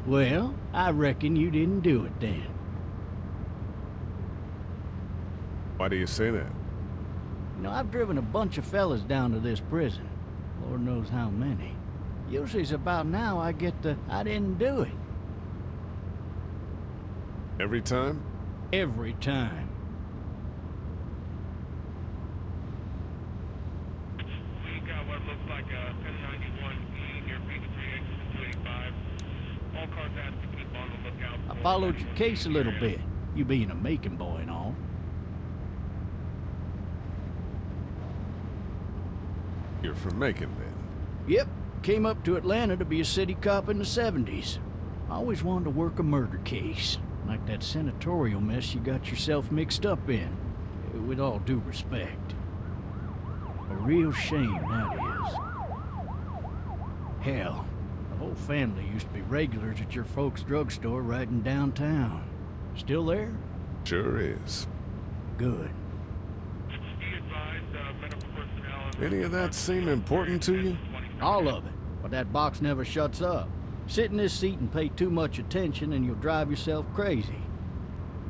Well, I reckon you didn't do it then. Why do you say that? You know, I've driven a bunch of fellas down to this prison. Lord knows how many. Usually it's about now I get the, I didn't do it. Every time? Every time. We got what looks like a 1091E near Peachtree exit 285. All cars have to keep on the lookout. I followed your case a little bit, you being a Macon boy and all. You're from Macon, then? Yep, came up to Atlanta to be a city cop in the 70s. I always wanted to work a murder case, like that senatorial mess you got yourself mixed up in, with all due respect. A real shame, that is. Hell, the whole family used to be regulars at your folks' drugstore right in downtown. Still there? Sure is. Good. Any of that seem important to you? All of it, but that box never shuts up. Sit in this seat and pay too much attention and you'll drive yourself crazy.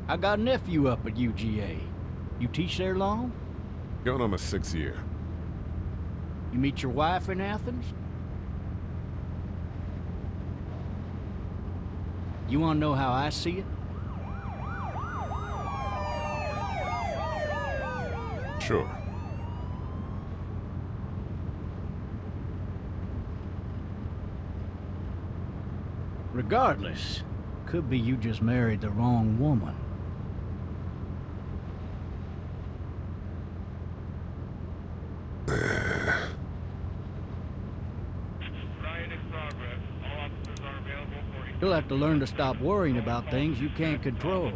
I got a nephew up at UGA. You teach there long? Going on my 6th year. You meet your wife in Athens? You want to know how I see it? Sure. Regardless, could be you just married the wrong woman. You'll have to learn to stop worrying about things you can't control.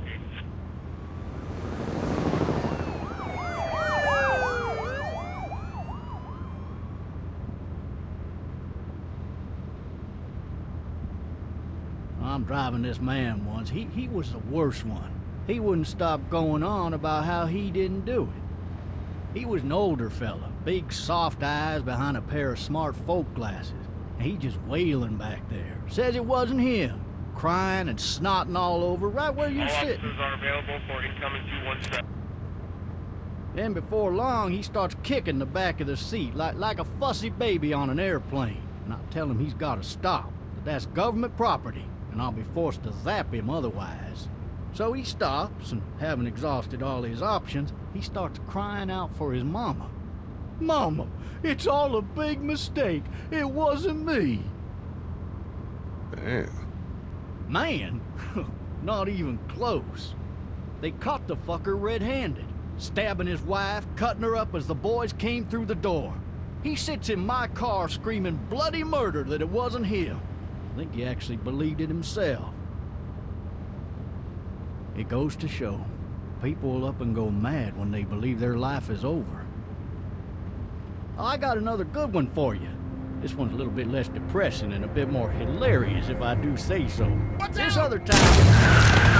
I'm driving this man once. He was the worst one. He wouldn't stop going on about how he didn't do it. He was an older fella, big soft eyes behind a pair of smart folk glasses. And he just wailing back there. Says it wasn't him. Crying and snotting all over right where you're sitting. Officers are available for incoming 217. Then before long, he starts kicking the back of the seat like a fussy baby on an airplane. And I tell him he's got to stop, that that's government property, and I'll be forced to zap him otherwise. So he stops, and having exhausted all his options, he starts crying out for his mama. Mama, it's all a big mistake. It wasn't me. Damn. Man, not even close. They caught the fucker red-handed, stabbing his wife, cutting her up as the boys came through the door. He sits in my car screaming bloody murder that it wasn't him. I think he actually believed it himself. It goes to show, people will up and go mad when they believe their life is over. Oh, I got another good one for you. This one's a little bit less depressing and a bit more hilarious, if I do say so. This other time...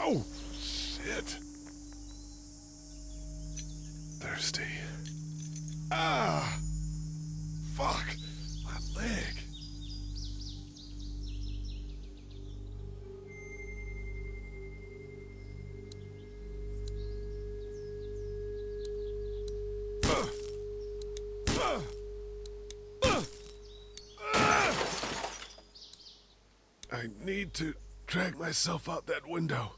Oh, shit. Thirsty. Ah! Fuck! My leg. I need to drag myself out that window.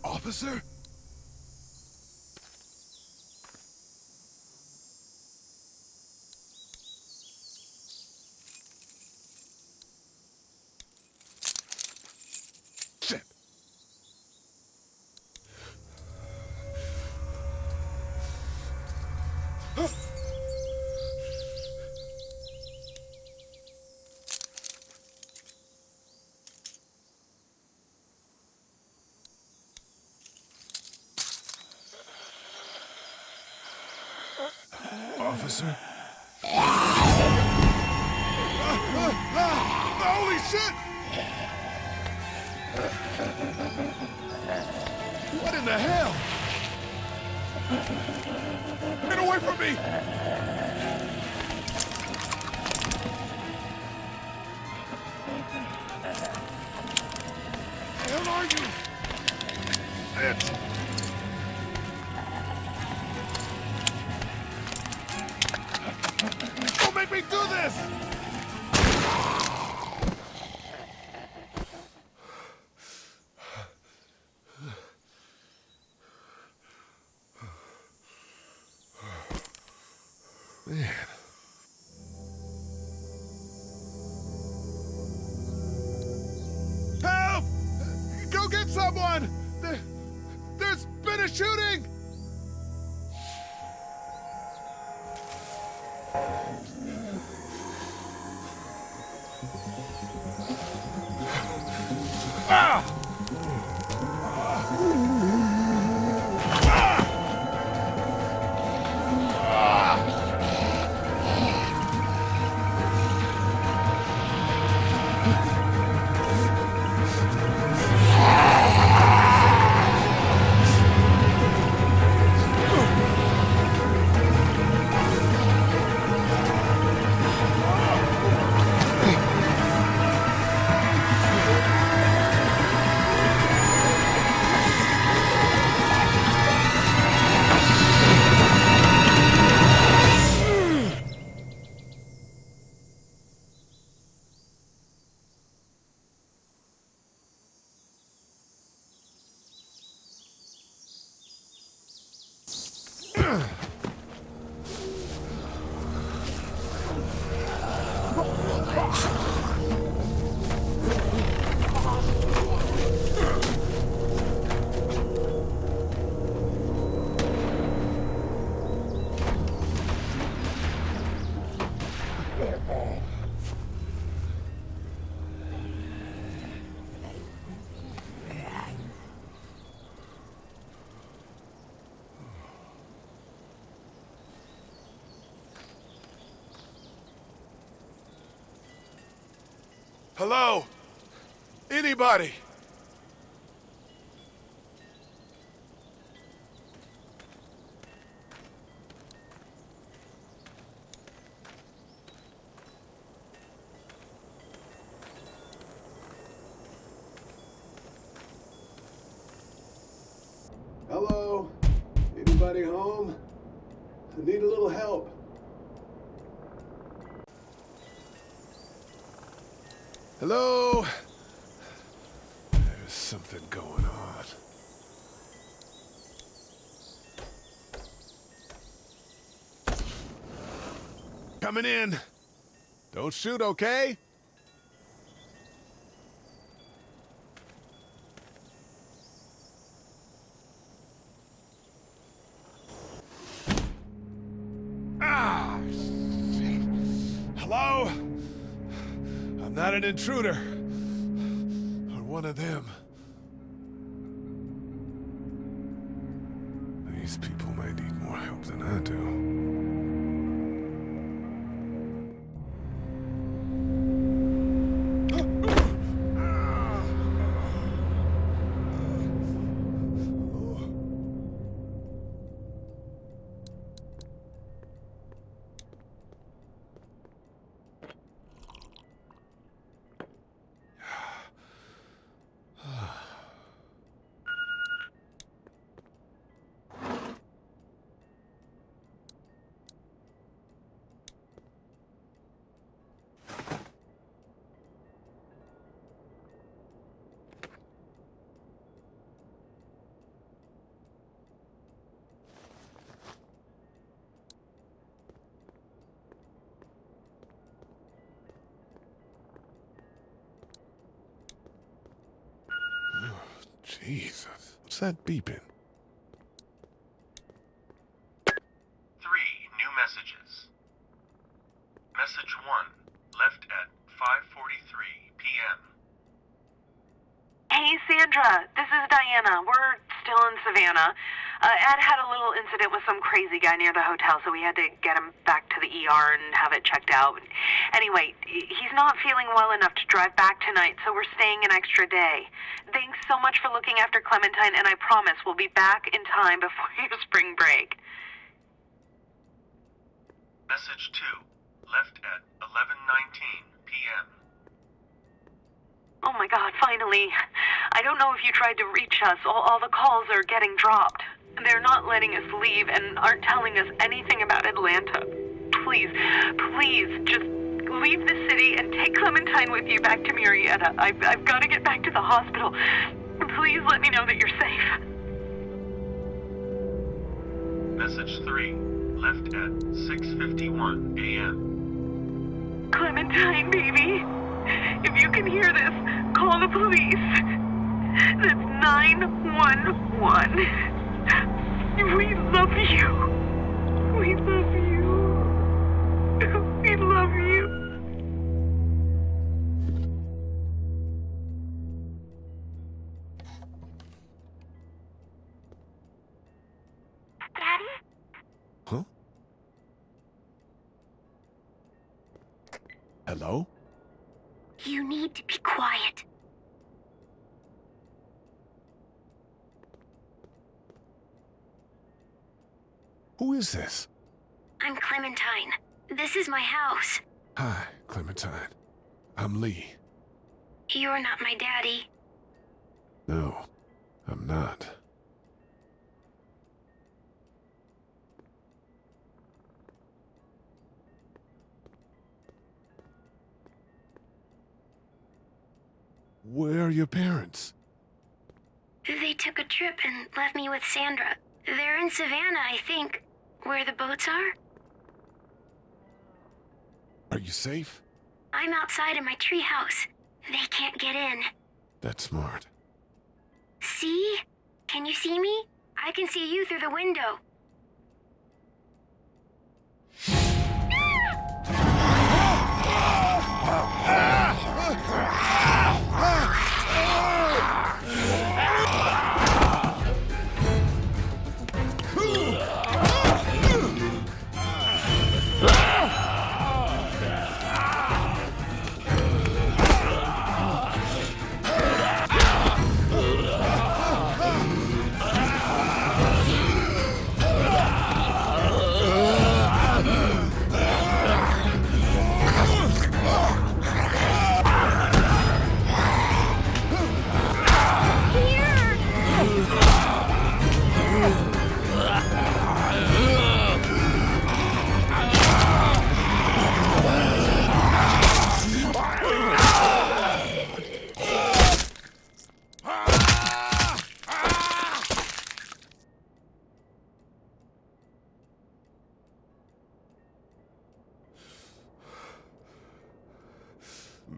Officer? Shit. Officer? Holy shit! What in the hell? Get away from me! Where the hell are you? Shit! Don't make me do this! Man. Help! Go get someone! There's been a shooting! Ah! Hello? Anybody? Hello? Anybody home? I need a little help. Hello? There's something going on. Coming in. Don't shoot, okay? I'm not an intruder. Or one of them. These people may need more help than I do. Jesus, what's that beeping? 3 new messages. Message 1, left at 5:43 p.m. Hey, Sandra, this is Diana. We're still in Savannah. Ed had a little incident with some crazy guy near the hotel, so we had to get him back to the ER and have it checked out. Anyway, he's not feeling well enough to drive back tonight, so we're staying an extra day. Thanks so much for looking after Clementine, and I promise we'll be back in time before your spring break. Message 2, left at 11:19 p.m. Oh my God, finally. I don't know if you tried to reach us. All the calls are getting dropped. They're not letting us leave and aren't telling us anything about Atlanta. Please, just leave the city and take Clementine with you back to Murrieta. I've got to get back to the hospital. Please let me know that you're safe. Message 3, left at 6:51 a.m. Clementine, baby. If you can hear this, call the police. That's 911. We love you. We love you. We love you. Daddy? Huh? Hello? You need to be quiet. Who is this? I'm Clementine. This is my house. Hi, Clementine. I'm Lee. You're not my daddy. No, I'm not. Where are your parents? They took a trip and left me with Sandra. They're in Savannah, I think. Where the boats are? Are you safe? I'm outside in my treehouse. They can't get in. That's smart. See? Can you see me? I can see you through the window.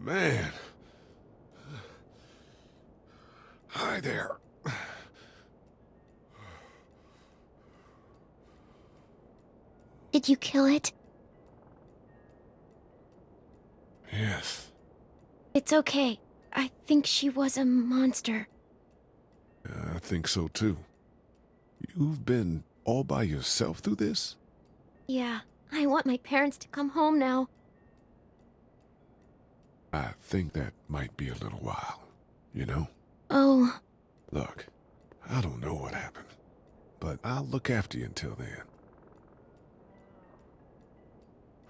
Man. Hi there. Did you kill it? Yes. It's okay. I think she was a monster. I think so too. You've been all by yourself through this? Yeah, I want my parents to come home now. I think that might be a little while, you know? Oh, Look, I don't know what happened, but I'll look after you until then.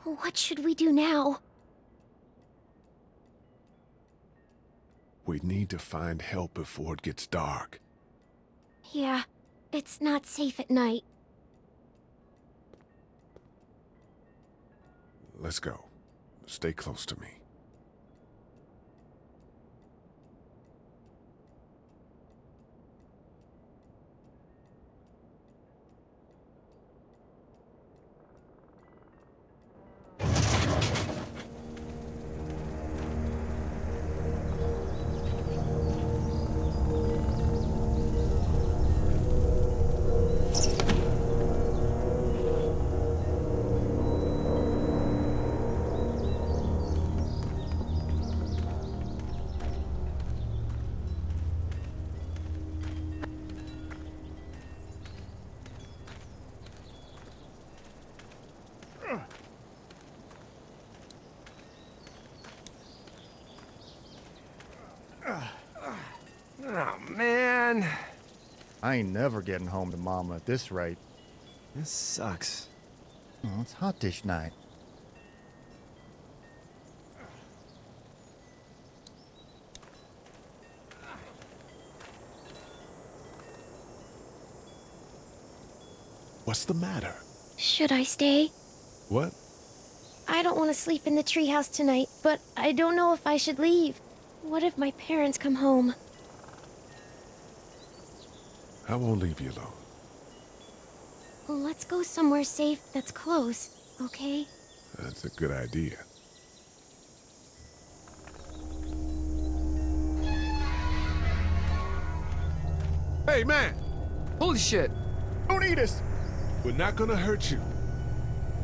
what should we do now? We need to find help before it gets dark. Yeah, it's not safe at night. Let's go. Stay close to me. Oh, man. I ain't never getting home to Mama at this rate. This sucks. Oh, it's hot dish night. What's the matter? Should I stay? What? I don't want to sleep in the treehouse tonight, but I don't know if I should leave. What if my parents come home? I won't leave you alone. Let's go somewhere safe that's close, okay? That's a good idea. Hey, man! Holy shit. Don't eat us! We're not gonna hurt you.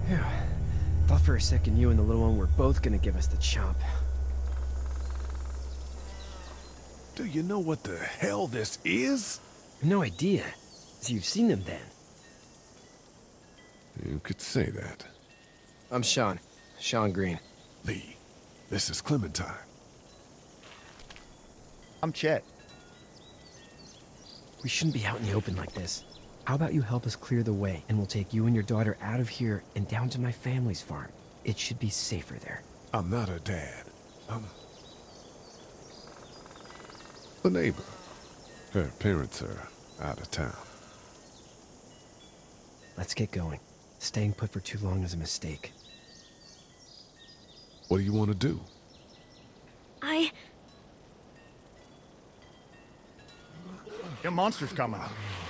Phew. Thought for a second you and the little one were both gonna give us the chomp. Do you know what the hell this is? No idea. So you've seen them then? You could say that. I'm Sean. Sean Green. Lee, this is Clementine. I'm Chet. We shouldn't be out in the open like this. How about you help us clear the way, and we'll take you and your daughter out of here and down to my family's farm. It should be safer there. I'm not her dad. I'm the neighbor. Her parents are out of town. Let's get going. Staying put for too long is a mistake. What do you want to do? The monster's coming.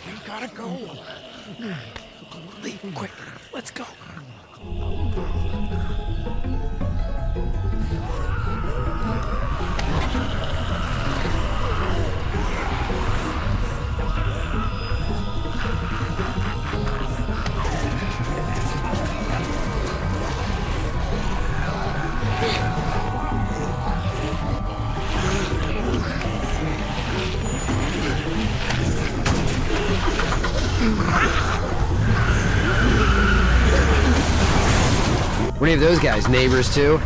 We gotta go. Lee, quick, let's go. Were any of those guys neighbors too?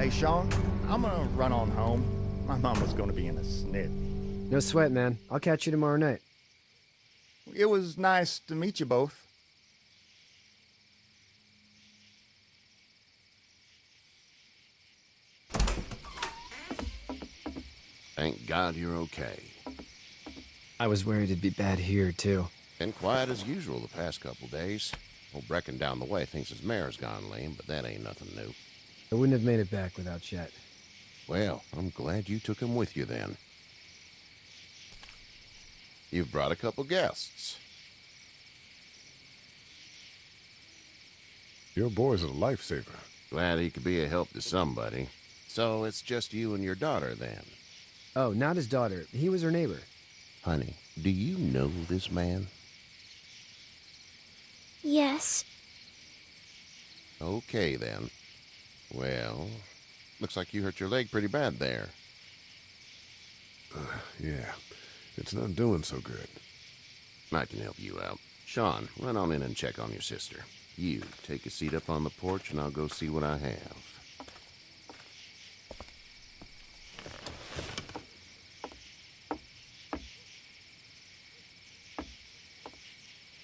Hey, Sean, I'm gonna run on home. My mama's gonna be in a snit. No sweat, man. I'll catch you tomorrow night. It was nice to meet you both. Thank God you're okay. I was worried it'd be bad here, too. Been quiet as usual the past couple days. Old Brecken down the way thinks his mare's gone lame, but that ain't nothing new. I wouldn't have made it back without Chet. Well, I'm glad you took him with you then. You've brought a couple guests. Your boy's a lifesaver. Glad he could be a help to somebody. So it's just you and your daughter then? Oh, not his daughter. He was her neighbor. Honey, do you know this man? Yes. Okay then. Well, looks like you hurt your leg pretty bad there. Yeah, it's not doing so good. I can help you out. Sean, run on in and check on your sister. You, take a seat up on the porch and I'll go see what I have.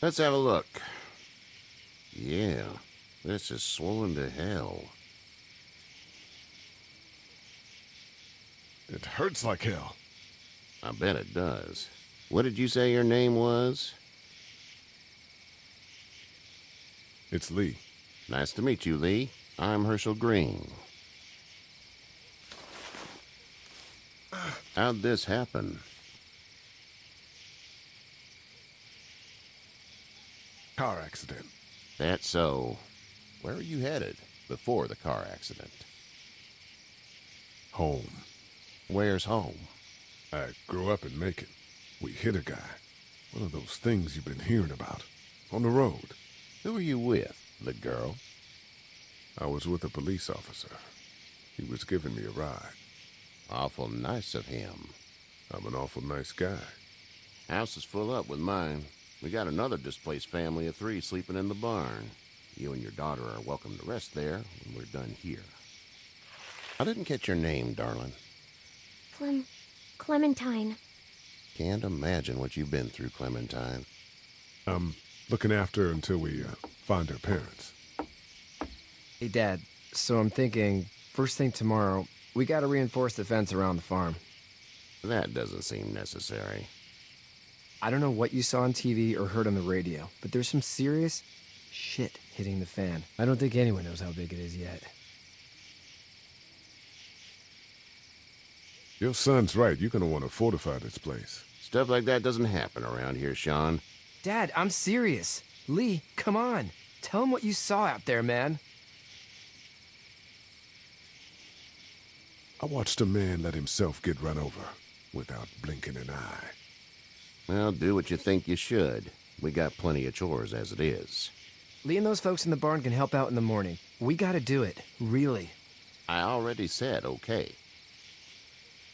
Let's have a look. Yeah, this is swollen to hell. It hurts like hell. I bet it does. What did you say your name was? It's Lee. Nice to meet you, Lee. I'm Herschel Green. How'd this happen? Car accident. That's so. Where are you headed before the car accident? Home. Where's home? I grew up in Macon. We hit a guy. One of those things you've been hearing about. On the road. Who were you with? The girl? I was with a police officer. He was giving me a ride. Awful nice of him. I'm an awful nice guy. House is full up with mine. We got another displaced family of 3 sleeping in the barn. You and your daughter are welcome to rest there when we're done here. I didn't catch your name, darling. Clementine. Can't imagine what you've been through, Clementine. I'm looking after her until we find her parents. Hey, Dad, so I'm thinking, first thing tomorrow, we gotta reinforce the fence around the farm. That doesn't seem necessary. I don't know what you saw on TV or heard on the radio, but there's some serious shit hitting the fan. I don't think anyone knows how big it is yet. Your son's right. You're gonna want to fortify this place. Stuff like that doesn't happen around here, Sean. Dad, I'm serious. Lee, come on. Tell him what you saw out there, man. I watched a man let himself get run over without blinking an eye. Well, do what you think you should. We got plenty of chores as it is. Lee and those folks in the barn can help out in the morning. We gotta do it. Really. I already said okay.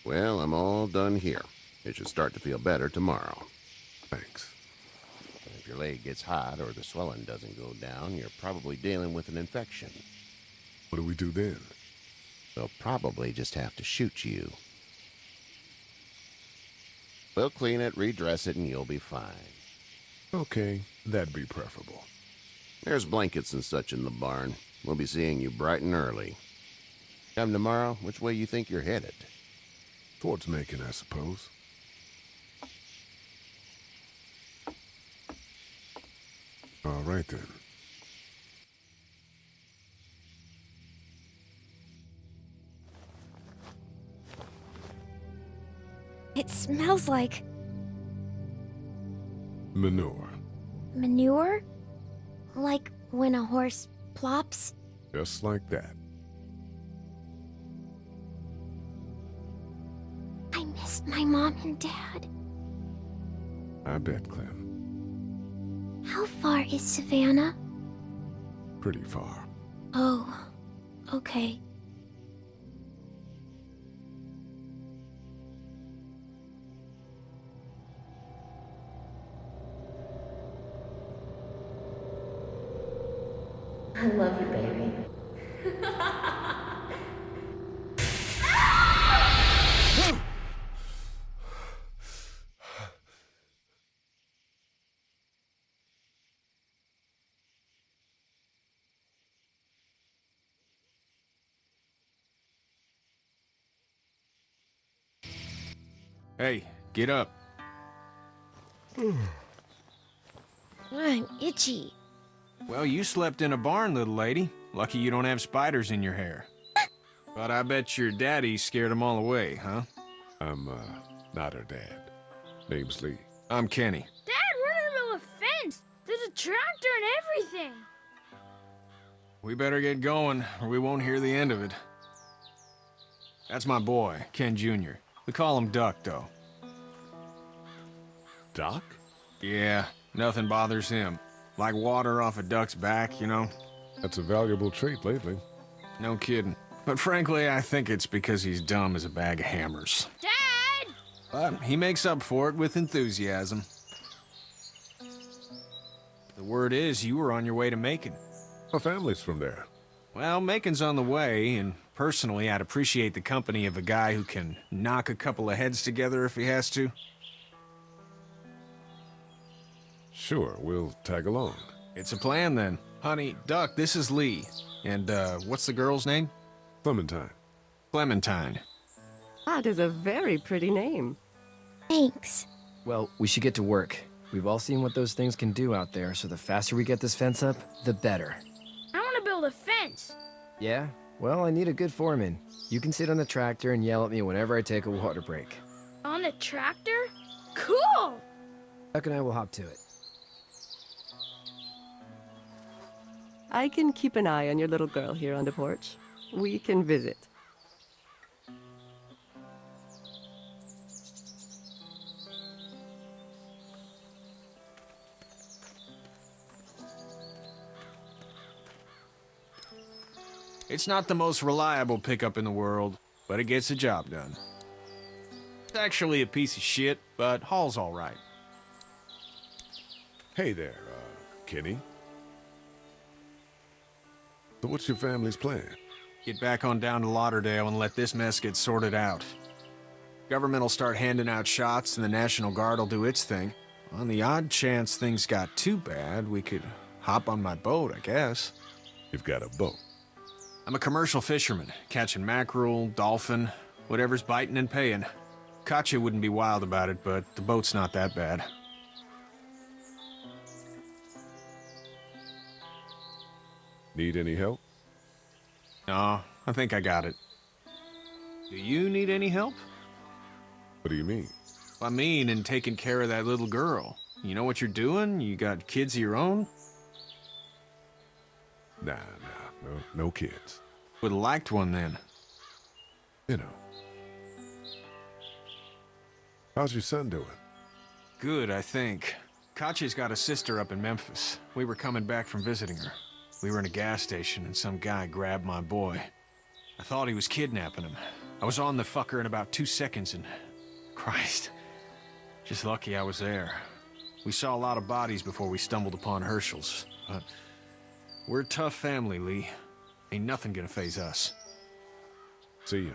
Well, I'm all done here. It should start to feel better tomorrow. Thanks. If your leg gets hot or the swelling doesn't go down, you're probably dealing with an infection. What do we do then? They'll probably just have to shoot you. We'll clean it, redress it, and you'll be fine. Okay, that'd be preferable. There's blankets and such in the barn. We'll be seeing you bright and early. Come tomorrow, which way you think you're headed? Towards Macon, I suppose. All right, then. It smells like Manure. manure? Like when a horse plops? Just like that. I miss my mom and dad. I bet, Clem. How far is Savannah? Pretty far. Oh, okay. I love you, baby. Hey, get up. I'm itchy. Well, you slept in a barn, little lady. Lucky you don't have spiders in your hair. But I bet your daddy scared them all away, huh? I'm, not her dad. Name's Lee. I'm Kenny. Dad, we're in the middle of a fence. There's a tractor and everything. We better get going, or we won't hear the end of it. That's my boy, Ken Jr. We call him Duck, though. Doc? Yeah, nothing bothers him. Like water off a duck's back, you know? That's a valuable trait lately. No kidding. But frankly, I think it's because he's dumb as a bag of hammers. Dad! But he makes up for it with enthusiasm. The word is you were on your way to Macon. Our family's from there. Well, Macon's on the way, and personally, I'd appreciate the company of a guy who can knock a couple of heads together if he has to. Sure, we'll tag along. It's a plan, then. Honey, Duck, this is Lee. And, what's the girl's name? Clementine. Clementine. That is a very pretty name. Thanks. Well, we should get to work. We've all seen what those things can do out there, so the faster we get this fence up, the better. I want to build a fence. Yeah? Well, I need a good foreman. You can sit on the tractor and yell at me whenever I take a water break. On the tractor? Cool! Duck and I will hop to it. I can keep an eye on your little girl here on the porch. We can visit. It's not the most reliable pickup in the world, but it gets the job done. It's actually a piece of shit, but haul's all right. Hey there, Kenny. So what's your family's plan? Get back on down to Lauderdale and let this mess get sorted out. Government will start handing out shots and the National Guard will do its thing. On the odd chance things got too bad, we could hop on my boat, I guess. You've got a boat. I'm a commercial fisherman, catching mackerel, dolphin, whatever's biting and paying. Katya wouldn't be wild about it, but the boat's not that bad. Need any help? No, I think I got it. Do you need any help? What do you mean? I mean, in taking care of that little girl. You know what you're doing? You got kids of your own? Nah, no kids. Would've liked one then. You know. How's your son doing? Good, I think. Katya's got a sister up in Memphis. We were coming back from visiting her. We were in a gas station and some guy grabbed my boy. I thought he was kidnapping him. I was on the fucker in about 2 seconds and... Christ. Just lucky I was there. We saw a lot of bodies before we stumbled upon Herschel's, but... We're a tough family, Lee. Ain't nothing gonna faze us. See you.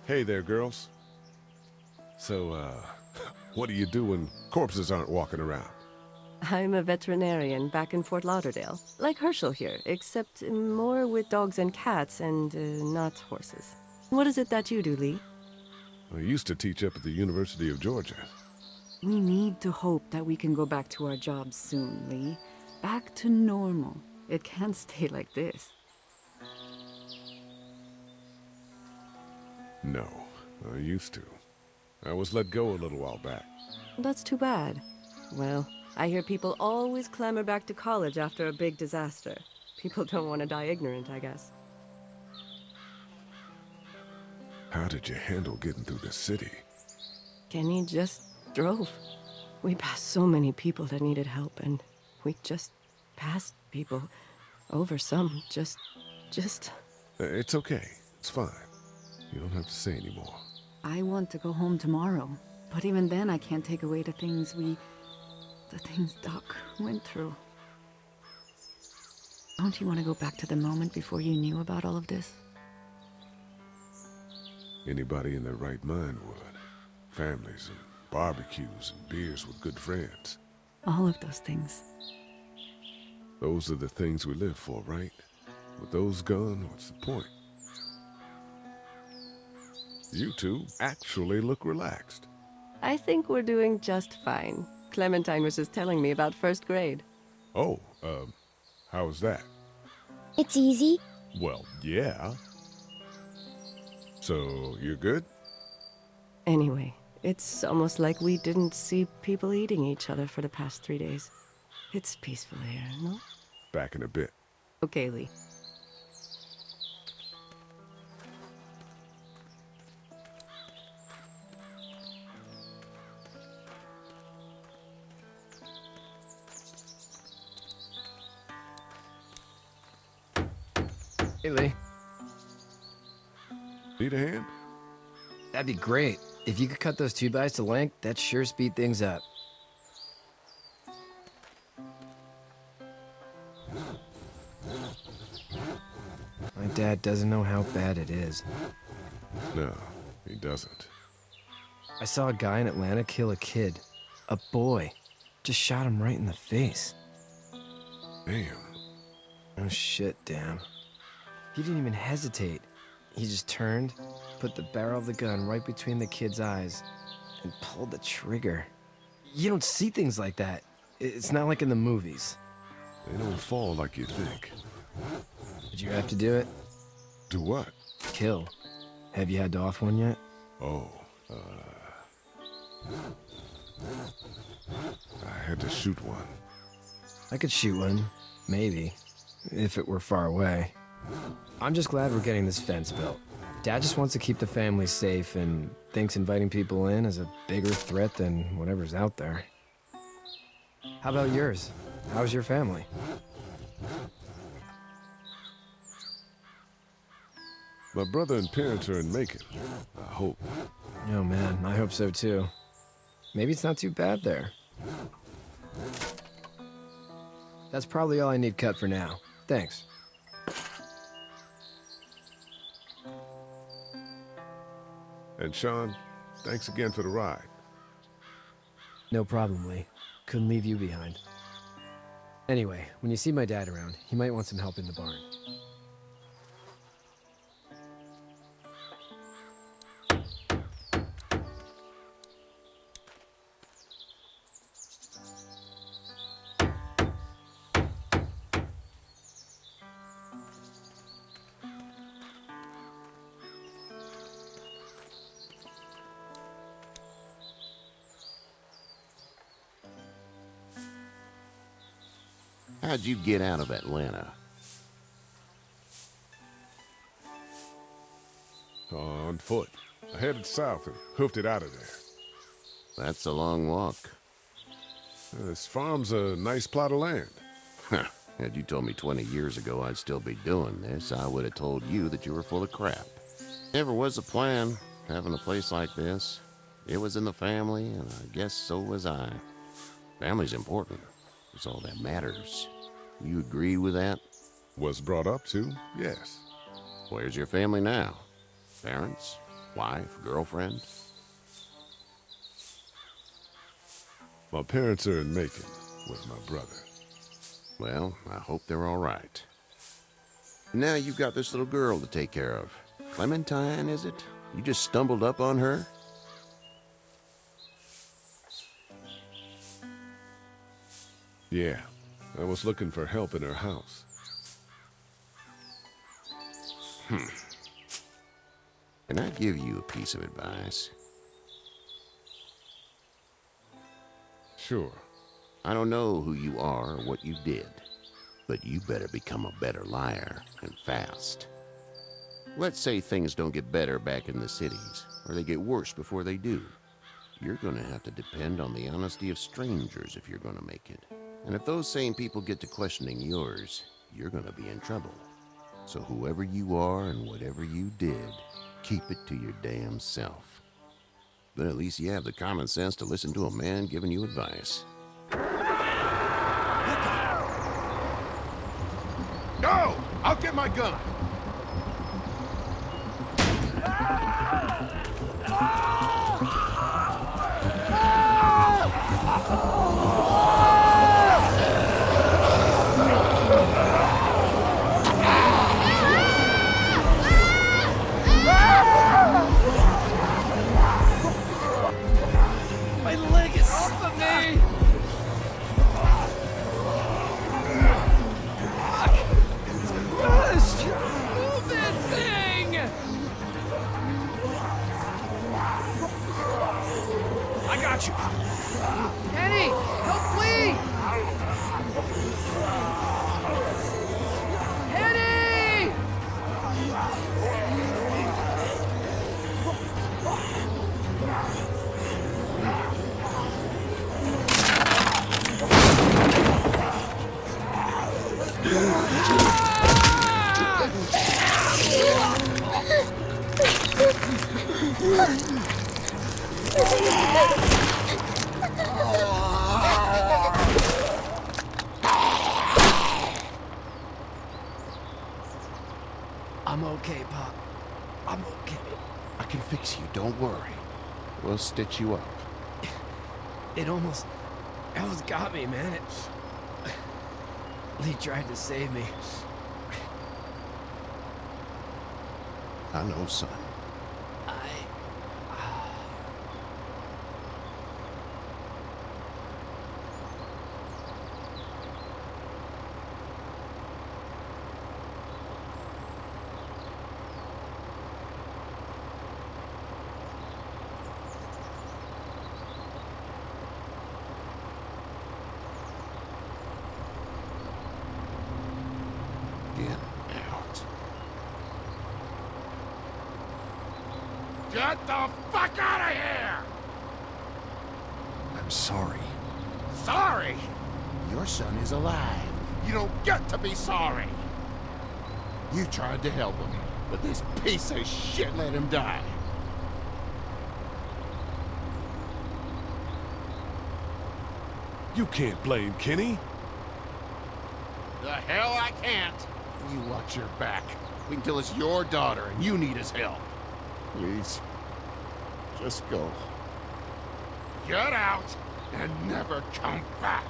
Hey there, girls. So, what do you do when corpses aren't walking around? I'm a veterinarian back in Fort Lauderdale, like Herschel here, except more with dogs and cats and not horses. What is it that you do, Lee? I used to teach up at the University of Georgia. We need to hope that we can go back to our jobs soon, Lee. Back to normal. It can't stay like this. No, I used to. I was let go a little while back. That's too bad. Well, I hear people always clamor back to college after a big disaster. People don't want to die ignorant, I guess. How did you handle getting through the city? Kenny just drove. We passed so many people that needed help, and we just passed people over some. Just... It's okay. It's fine. You don't have to say anymore. I want to go home tomorrow, but even then I can't take away the things Doc went through. Don't you want to go back to the moment before you knew about all of this? Anybody in their right mind would. Families and barbecues and beers with good friends. All of those things. Those are the things we live for, right? With those guns, what's the point? You two actually look relaxed. I think we're doing just fine. Clementine was just telling me about first grade. Oh, how's that? It's easy. Well, yeah. So, you're good? Anyway, it's almost like we didn't see people eating each other for the past 3 days. It's peaceful here, no? Back in a bit. Okay, Lee. Hey, Lee. Need a hand? That'd be great. If you could cut those 2x to length, that'd sure speed things up. My dad doesn't know how bad it is. No, he doesn't. I saw a guy in Atlanta kill a kid. A boy. Just shot him right in the face. Damn. Oh shit, damn. He didn't even hesitate. He just turned, put the barrel of the gun right between the kid's eyes, and pulled the trigger. You don't see things like that. It's not like in the movies. They don't fall like you think. Did you have to do it? Do what? Kill. Have you had to off one yet? Oh, I had to shoot one. I could shoot one, maybe, if it were far away. I'm just glad we're getting this fence built. Dad just wants to keep the family safe and thinks inviting people in is a bigger threat than whatever's out there. How about yours? How's your family? My brother and parents are in Macon. I hope. Oh man, I hope so too. Maybe it's not too bad there. That's probably all I need cut for now. Thanks. And Sean, thanks again for the ride. No problem, Lee. Couldn't leave you behind. Anyway, when you see my dad around, he might want some help in the barn. How'd you get out of Atlanta? On foot. I headed south and hoofed it out of there. That's a long walk. This farm's a nice plot of land. Had you told me 20 years ago I'd still be doing this, I would have told you that you were full of crap. Never was a plan, having a place like this. It was in the family, and I guess so was I. Family's important. It's all that matters. You agree with that? Was brought up to, yes. Where's your family now? Parents? Wife? Girlfriend? My parents are in Macon with my brother. Well, I hope they're all right. Now you've got this little girl to take care of. Clementine, is it? You just stumbled up on her? Yeah, I was looking for help in her house. Can I give you a piece of advice? Sure. I don't know who you are or what you did, but you better become a better liar, and fast. Let's say things don't get better back in the cities, or they get worse before they do. You're gonna have to depend on the honesty of strangers if you're gonna make it. And if those same people get to questioning yours, you're gonna be in trouble. So whoever you are and whatever you did, keep it to your damn self. But at least you have the common sense to listen to a man giving you advice. No! I'll get my gun! got you. Kenny, help please! Kenny! I'm okay, Pop. I'm okay. I can fix you, don't worry. We'll stitch you up. It almost got me, man. Lee tried to save me. I know, son. Get the fuck out of here! I'm sorry. Sorry? Your son is alive. You don't get to be sorry. You tried to help him, but this piece of shit let him die. You can't blame Kenny. The hell I can't. You watch your back. We can tell it's your daughter and you need his help. Please, just go. Get out and never come back.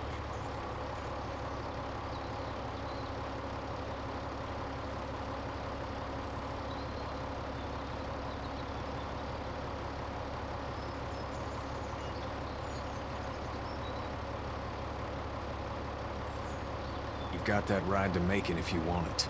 You've got that ride to Macon if you want it.